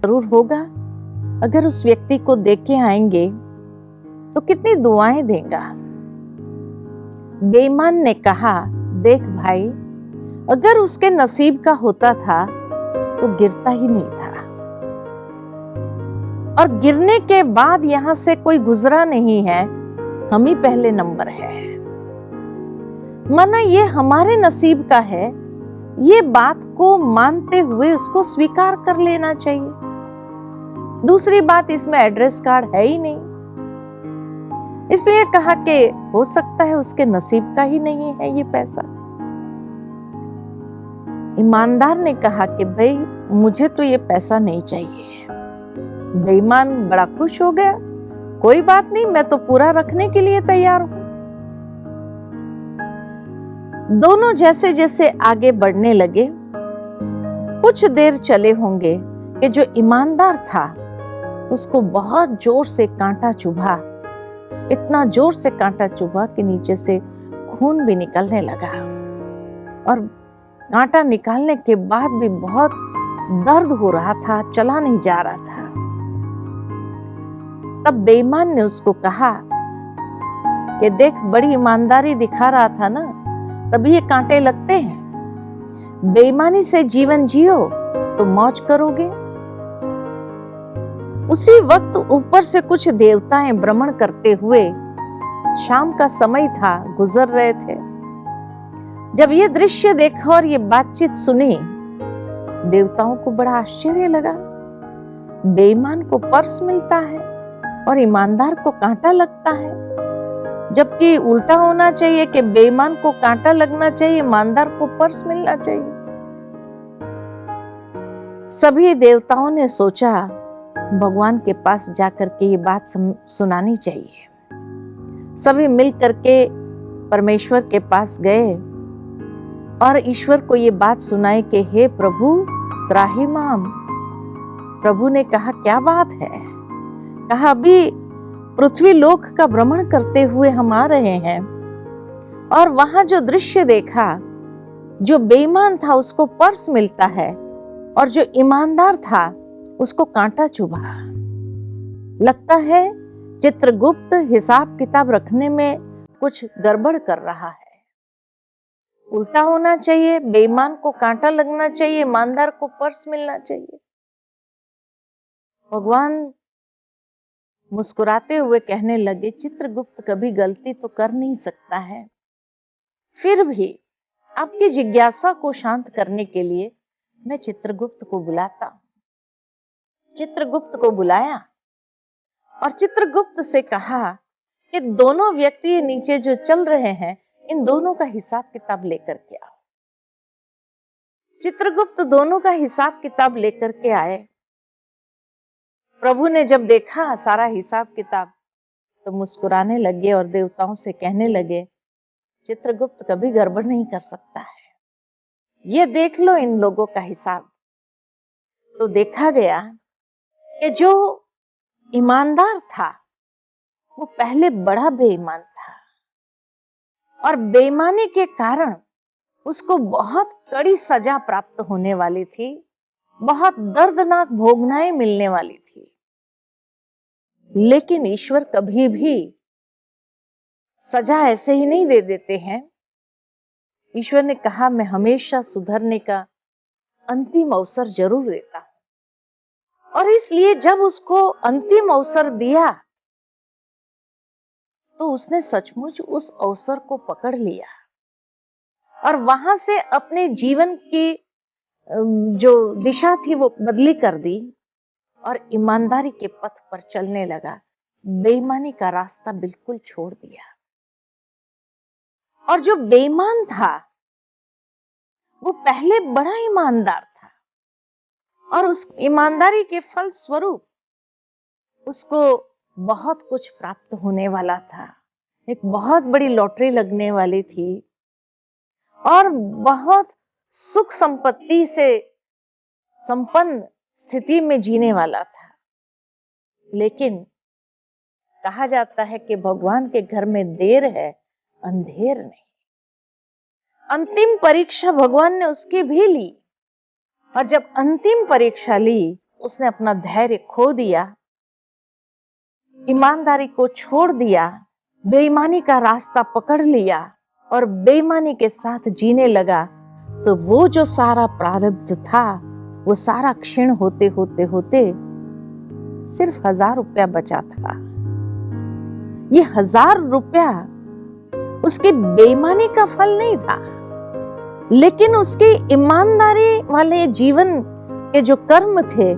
जरूर होगा। अगर उस व्यक्ति को देख के आएंगे तो कितनी दुआएं देगा। बेईमान ने कहा, देख भाई, अगर उसके नसीब का होता था तो गिरता ही नहीं था, और गिरने के बाद यहां से कोई गुजरा नहीं है, हम ही पहले नंबर है। माना ये हमारे नसीब का है, ये बात को मानते हुए उसको स्वीकार कर लेना चाहिए। दूसरी बात, इसमें एड्रेस कार्ड है ही नहीं, इसलिए कहा कि हो सकता है उसके नसीब का ही नहीं है ये पैसा। ईमानदार ने कहा कि भाई मुझे तो ये पैसा नहीं चाहिए। बेईमान बड़ा खुश हो गया, कोई बात नहीं, मैं तो पूरा रखने के लिए तैयार हूं। दोनों जैसे जैसे आगे बढ़ने लगे, कुछ देर चले होंगे कि जो ईमानदार था उसको बहुत जोर से कांटा चुभा, इतना जोर से कांटा चुभा कि नीचे से खून भी निकलने लगा, और कांटा निकालने के बाद भी बहुत दर्द हो रहा था, चला नहीं जा रहा था। तब बेईमान ने उसको कहा कि देख, बड़ी ईमानदारी दिखा रहा था ना, तभी ये कांटे लगते हैं। बेईमानी से जीवन जियो तो मौज करोगे। उसी वक्त ऊपर से कुछ देवताएं भ्रमण करते हुए, शाम का समय था, गुजर रहे थे। जब ये दृश्य देखा और ये बातचीत सुनी, देवताओं को बड़ा आश्चर्य लगा। बेईमान को पर्स मिलता है और ईमानदार को कांटा लगता है, जबकि उल्टा होना चाहिए कि बेईमान को कांटा लगना चाहिए, ईमानदार को पर्स मिलना चाहिए। सभी देवताओं ने सोचा भगवान के पास जाकर के ये बात सुनानी चाहिए। सभी मिल करके परमेश्वर के पास गए और ईश्वर को ये बात सुनाई कि हे प्रभु, त्राहिमाम। प्रभु ने कहा, क्या बात है? कहा, अभी पृथ्वी लोक का भ्रमण करते हुए हम आ रहे हैं और वहां जो दृश्य देखा, जो बेईमान था उसको पर्स मिलता है और जो ईमानदार था उसको कांटा चुभा। लगता है चित्रगुप्त हिसाब किताब रखने में कुछ गड़बड़ कर रहा है। उल्टा होना चाहिए, बेईमान को कांटा लगना चाहिए, ईमानदार को पर्स मिलना चाहिए। भगवान मुस्कुराते हुए कहने लगे, चित्रगुप्त कभी गलती तो कर नहीं सकता है, फिर भी आपकी जिज्ञासा को शांत करने के लिए मैं चित्रगुप्त को बुलाता हूं। चित्रगुप्त को बुलाया और चित्रगुप्त से कहा कि दोनों व्यक्ति नीचे जो चल रहे हैं, इन दोनों का हिसाब किताब लेकर के आओ। चित्रगुप्त दोनों का हिसाब किताब लेकर के आए। प्रभु ने जब देखा सारा हिसाब किताब तो मुस्कुराने लगे और देवताओं से कहने लगे, चित्रगुप्त कभी गड़बड़ नहीं कर सकता है, ये देख लो इन लोगों का हिसाब। तो देखा गया कि जो ईमानदार था वो पहले बड़ा बेईमान था, और बेईमानी के कारण उसको बहुत कड़ी सजा प्राप्त होने वाली थी, बहुत दर्दनाक भोगनाएं मिलने वाली थी। लेकिन ईश्वर कभी भी सजा ऐसे ही नहीं दे देते हैं। ईश्वर ने कहा, मैं हमेशा सुधरने का अंतिम अवसर जरूर देता हूं, और इसलिए जब उसको अंतिम अवसर दिया तो उसने सचमुच उस अवसर को पकड़ लिया और वहां से अपने जीवन की जो दिशा थी वो बदली कर दी और ईमानदारी के पथ पर चलने लगा। बेईमानी का रास्ता बिल्कुल छोड़ दिया। और जो बेईमान था वो पहले बड़ा ईमानदार था, और उस ईमानदारी के फल स्वरूप उसको बहुत कुछ प्राप्त होने वाला था। एक बहुत बड़ी लॉटरी लगने वाली थी और बहुत सुख संपत्ति से संपन्न स्थिति में जीने वाला था। लेकिन कहा जाता है कि भगवान के घर में देर है, अंधेर नहीं। अंतिम परीक्षा भगवान ने उसकी भी ली, और जब अंतिम परीक्षा ली उसने अपना धैर्य खो दिया, ईमानदारी को छोड़ दिया, बेईमानी का रास्ता पकड़ लिया और बेईमानी के साथ जीने लगा, तो वो जो सारा प्रारब्ध था वो सारा क्षीण होते होते होते सिर्फ 1000 रुपया बचा था। ये 1000 रुपया उसकी बेईमानी का फल नहीं था, लेकिन उसकी ईमानदारी वाले जीवन के जो कर्म थे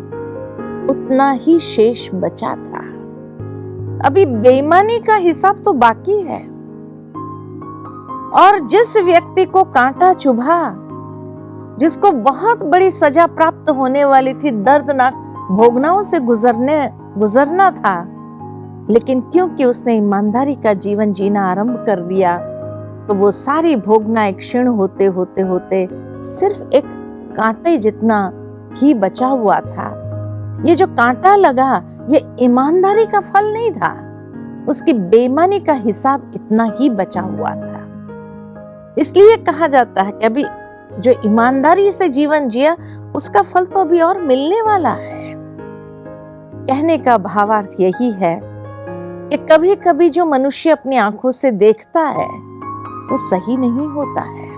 उतना ही शेष बचा था। अभी बेईमानी का हिसाब तो बाकी है। और जिस व्यक्ति को कांटा चुभा, जिसको बहुत बड़ी सजा प्राप्त होने वाली थी, दर्दनाक भोगनाओं से गुजरना था, लेकिन क्योंकि उसने ईमानदारी का जीवन जीना आरंभ कर दिया, तो वो सारी भोगनाएं क्षीण होते होते होते सिर्फ एक कांटे जितना ही बचा हुआ था। ये जो कांटा लगा ये ईमानदारी का फल नहीं था, उसकी बेईमानी का हिसाब इतना ही बचा हुआ था। इसलिए कहा जाता है कि अभी जो ईमानदारी से जीवन जिया उसका फल तो अभी और मिलने वाला है। कहने का भावार्थ यही है कि कभी कभी जो मनुष्य अपनी आंखों से देखता है वो सही नहीं होता है,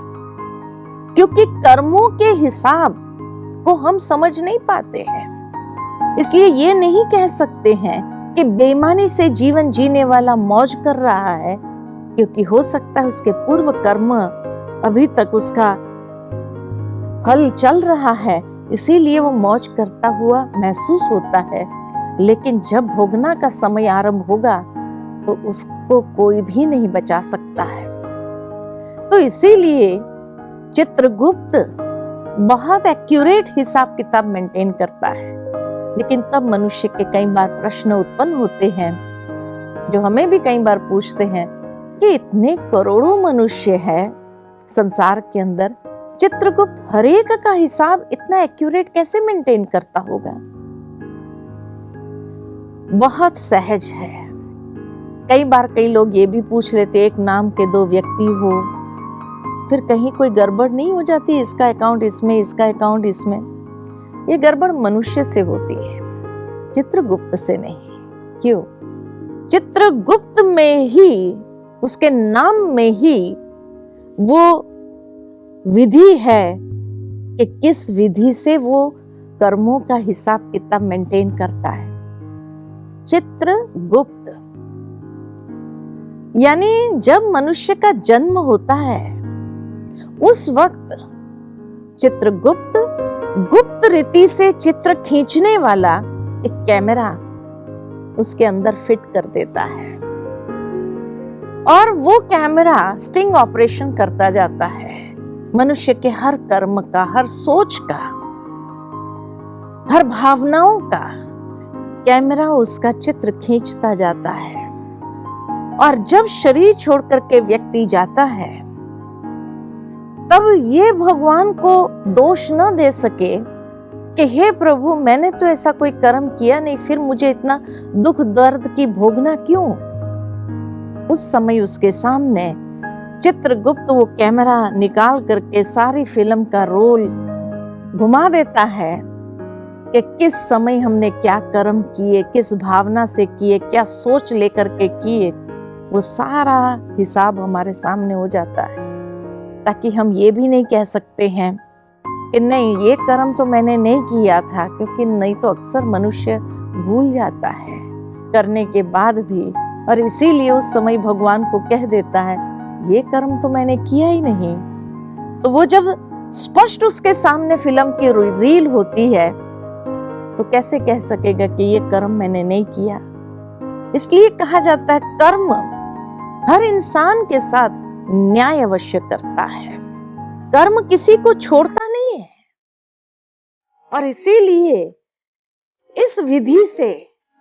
क्योंकि कर्मों के हिसाब को हम समझ नहीं पाते हैं। इसलिए ये नहीं कह सकते हैं कि बेईमानी से जीवन जीने वाला मौज कर रहा है, क्योंकि हो सकता है उसके पूर्व कर्म अभी तक उसका फल चल रहा है, इसीलिए वो मौज करता हुआ महसूस होता है। लेकिन जब भोगना का समय आरंभ होगा तो उसको कोई भी नहीं बचा सकता है। तो इसीलिए चित्रगुप्त बहुत एक्यूरेट हिसाब किताब मेंटेन करता है। लेकिन तब मनुष्य के कई बार प्रश्न उत्पन्न होते हैं, जो हमें भी कई बार पूछते हैं कि इतने करोड़ों मनुष्य हैं संसार के अंदर, चित्रगुप्त हर एक का हिसाब इतना एक्यूरेट कैसे मेंटेन करता होगा? बहुत सहज है। कई बार कई लोग ये भी पूछ लेते, एक नाम के 2 व्यक्ति हो, फिर कहीं कोई गड़बड़ नहीं हो जाती, इसका अकाउंट इसमें, इसका अकाउंट इसमें? ये गड़बड़ मनुष्य से होती है, चित्रगुप्त से नहीं। क्यों? चित्रगुप्त में ही, उसके नाम में ही वो विधि है कि किस विधि से वो कर्मों का हिसाब किताब मेंटेन करता है। चित्रगुप्त यानी जब मनुष्य का जन्म होता है उस वक्त चित्रगुप्त गुप्त रीति से चित्र खींचने वाला एक कैमरा उसके अंदर फिट कर देता है, और वो कैमरा स्टिंग ऑपरेशन करता जाता है। मनुष्य के हर कर्म का, हर सोच का, हर भावनाओं का कैमरा उसका चित्र खींचता जाता है। और जब शरीर छोड़कर के व्यक्ति जाता है, तब ये भगवान को दोष न दे सके कि हे प्रभु, मैंने तो ऐसा कोई कर्म किया नहीं, फिर मुझे इतना दुख दर्द की भोगना क्यों? उस समय उसके सामने चित्रगुप्त वो कैमरा निकाल करके सारी फिल्म का रोल घुमा देता है कि किस समय हमने क्या कर्म किए, किस भावना से किए, क्या सोच लेकर के किए, वो सारा हिसाब हमारे सामने हो जाता है। ताकि हम ये भी नहीं कह सकते हैं कि नहीं, ये कर्म तो मैंने नहीं किया था, क्योंकि नहीं तो अक्सर मनुष्य भूल जाता है करने के बाद भी, और इसीलिए उस समय भगवान को कह देता है ये कर्म तो मैंने किया ही नहीं। तो वो जब स्पष्ट उसके सामने फिल्म की रील होती है तो कैसे कह सकेगा कि ये कर्म मैंने नहीं किया? इसलिए कहा जाता है कर्म हर इंसान के साथ न्याय अवश्य करता है, कर्म किसी को छोड़ता नहीं है। और इसीलिए इस विधि से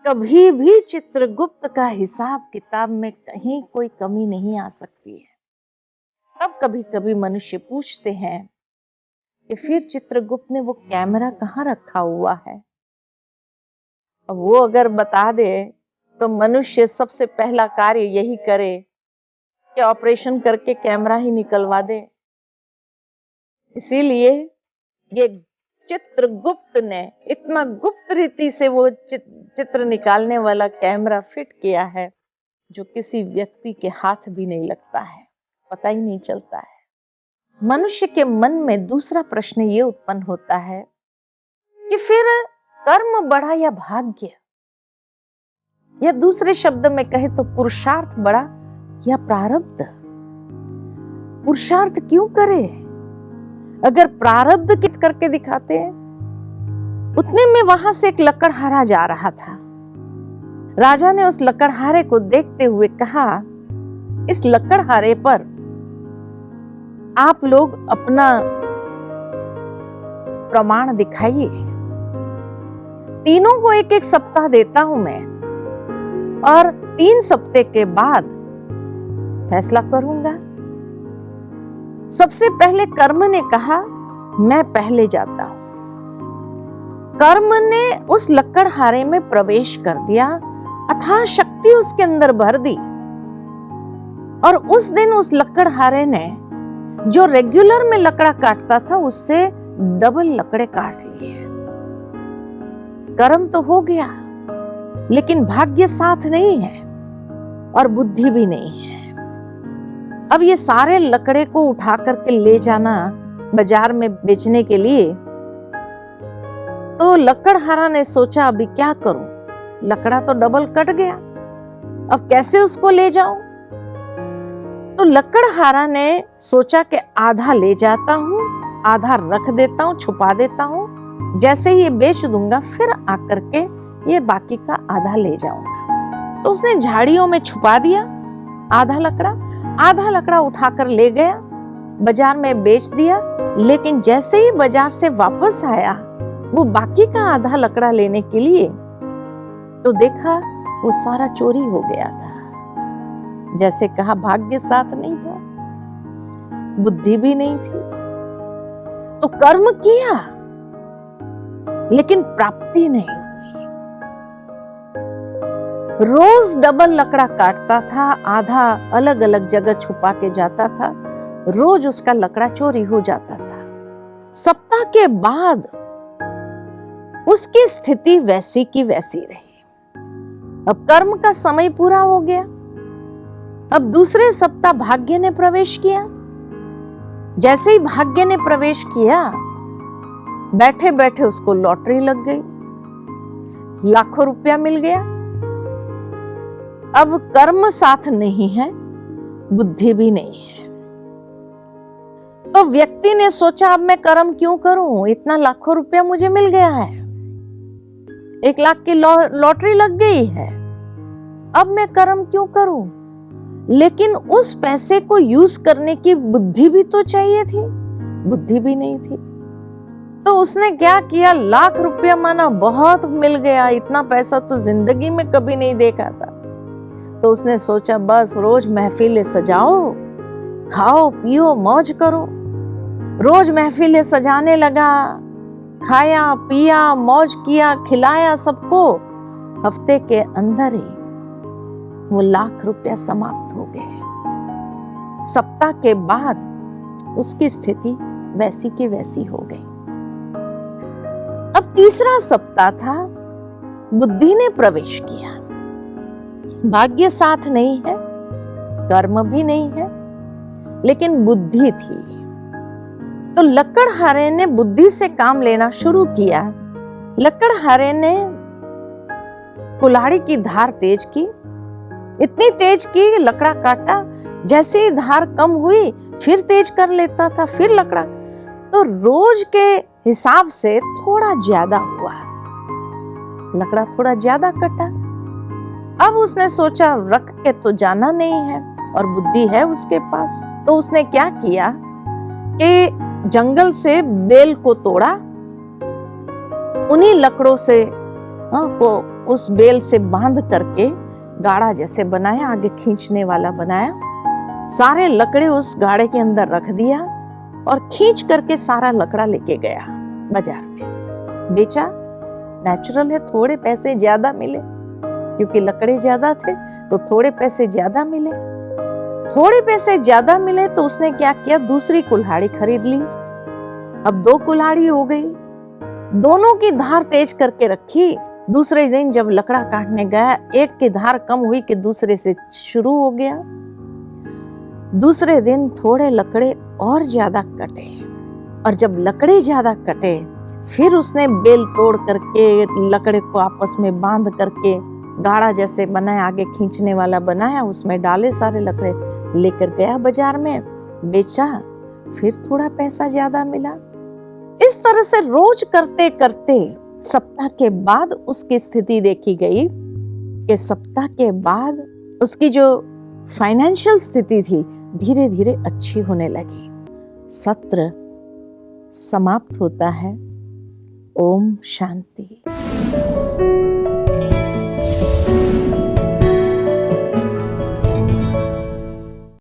कभी भी चित्रगुप्त का हिसाब किताब में कहीं कोई कमी नहीं आ सकती है। तब कभी कभी मनुष्य पूछते हैं कि फिर चित्रगुप्त ने वो कैमरा कहाँ रखा हुआ है? अब वो अगर बता दे तो मनुष्य सबसे पहला कार्य यही करे कि ऑपरेशन करके कैमरा ही निकलवा दे। इसीलिए ये चित्रगुप्त ने इतना गुप्त रीति से वो चित्र निकालने वाला कैमरा फिट किया है जो किसी व्यक्ति के हाथ भी नहीं लगता है, पता ही नहीं चलता है। मनुष्य के मन में दूसरा प्रश्न ये उत्पन्न होता है कि फिर कर्म बड़ा या भाग्य, या दूसरे शब्द में कहे तो पुरुषार्थ बड़ा या प्रारब्ध। पुरुषार्थ क्यों करे? अगर प्रारब्ध कित करके दिखाते हैं। उतने में वहां से एक लकड़हारा जा रहा था। राजा ने उस लकड़हारे को देखते हुए कहा, इस लकड़हारे पर आप लोग अपना प्रमाण दिखाइए। तीनों को एक एक सप्ताह देता हूं मैं, और 3 सप्ताह के बाद फैसला करूंगा। सबसे पहले कर्म ने कहा, मैं पहले जाता हूं। कर्म ने उस लकड़हारे में प्रवेश कर दिया, अथाह शक्ति उसके अंदर भर दी, और उस दिन उस लकड़हारे ने जो रेगुलर में लकड़ा काटता था उससे डबल लकड़े काट लिए। कर्म तो हो गया, लेकिन भाग्य साथ नहीं है और बुद्धि भी नहीं है। अब ये सारे लकड़े को उठा करके ले जाना बाजार में बेचने के लिए, तो लकड़हारा ने सोचा अभी क्या करूं, लकड़ा तो डबल कट गया, अब कैसे उसको ले जाऊं। तो लकड़हारा ने सोचा कि आधा ले जाता हूं, आधा रख देता हूं, छुपा देता हूं, जैसे ही ये बेच दूंगा फिर आकर के ये बाकी का आधा ले जाऊंगा। तो उसने झाड़ियों में छुपा दिया आधा लकड़ा उठाकर ले गया, बाजार में बेच दिया। लेकिन जैसे ही बाजार से वापस आया वो बाकी का आधा लकड़ा लेने के लिए, तो देखा वो सारा चोरी हो गया था। जैसे कहा, भाग्य साथ नहीं था, बुद्धि भी नहीं थी। तो कर्म किया लेकिन प्राप्ति नहीं हुई। रोज डबल लकड़ा काटता था, आधा अलग अलग जगह छुपा के जाता था, रोज उसका लकड़ा चोरी हो जाता था। सप्ताह के बाद उसकी स्थिति वैसी की वैसी रही। अब कर्म का समय पूरा हो गया। अब दूसरे सप्ताह भाग्य ने प्रवेश किया। जैसे ही भाग्य ने प्रवेश किया, बैठे बैठे उसको लॉटरी लग गई, लाखों रुपया मिल गया। अब कर्म साथ नहीं है, बुद्धि भी नहीं है। तो व्यक्ति ने सोचा, अब मैं कर्म क्यों करूं, इतना लाखों रुपया मुझे मिल गया है, 1 लाख की लॉटरी लग गई है, अब मैं कर्म क्यों करूं। लेकिन उस पैसे को यूज करने की बुद्धि भी तो चाहिए थी, बुद्धि भी नहीं थी। तो उसने क्या किया, लाख रुपया माना बहुत मिल गया, इतना पैसा तो जिंदगी में कभी नहीं देखा था। तो उसने सोचा, बस रोज महफिलें सजाओ, खाओ पियो मौज करो। रोज महफिलें सजाने लगा, खाया पिया मौज किया, खिलाया सबको। हफ्ते के अंदर ही वो लाख रुपया समाप्त हो गए। सप्ताह के बाद उसकी स्थिति वैसी की वैसी हो गई। अब तीसरा सप्ताह था, बुद्धि ने प्रवेश किया। भाग्य साथ नहीं है, कर्म भी नहीं है, लेकिन बुद्धि थी। तो लकड़हारे ने बुद्धि से काम लेना शुरू किया। लकड़हारे ने कुल्हाड़ी की धार तेज की, इतनी तेज की लकड़ा काटा, जैसे ही धार कम हुई फिर तेज कर लेता था, फिर लकड़ा। तो रोज के हिसाब से थोड़ा ज्यादा हुआ, लकड़ा थोड़ा ज्यादा कटा। अब उसने सोचा, रख के तो जाना नहीं है और बुद्धि है उसके पास। तो उसने क्या किया कि जंगल से बेल को तोड़ा, उन्हीं लकड़ों से को उस बेल से बांध करके गाड़ा जैसे बनाया, आगे खींचने वाला बनाया। सारे लकड़े उस गाड़े के अंदर रख दिया और खींच करके सारा लकड़ा लेके गया बाजार में, बेचा। नेचुरल है, थोड़े पैसे ज्यादा मिले, क्योंकि लकड़े ज्यादा थे तो थोड़े पैसे ज्यादा मिले। थोड़े पैसे ज्यादा मिले तो उसने क्या किया, दूसरी कुल्हाड़ी खरीद ली। अब 2 कुल्हाड़ी हो गई। दोनों की धार तेज करके रखी। दूसरे दिन जब लकड़ा काटने गया, एक की धार कम हुई कि दूसरे से शुरू हो गया। दूसरे दिन थोड़े लकड़े और ज्यादा कटे, और जब लकड़े ज्यादा कटे फिर उसने बेल तोड़ करके लकड़े को आपस में बांध करके गाड़ा जैसे बनाया, आगे खींचने वाला बनाया, उसमें डाले सारे लकड़े, लेकर गया बाजार में, बेचा, फिर थोड़ा पैसा ज्यादा मिला। इस तरह से रोज करते करते सप्ताह के बाद उसकी स्थिति देखी गई कि सप्ताह के बाद उसकी जो फाइनेंशियल स्थिति थी धीरे धीरे अच्छी होने लगी। सत्र समाप्त होता है। ओम शांति।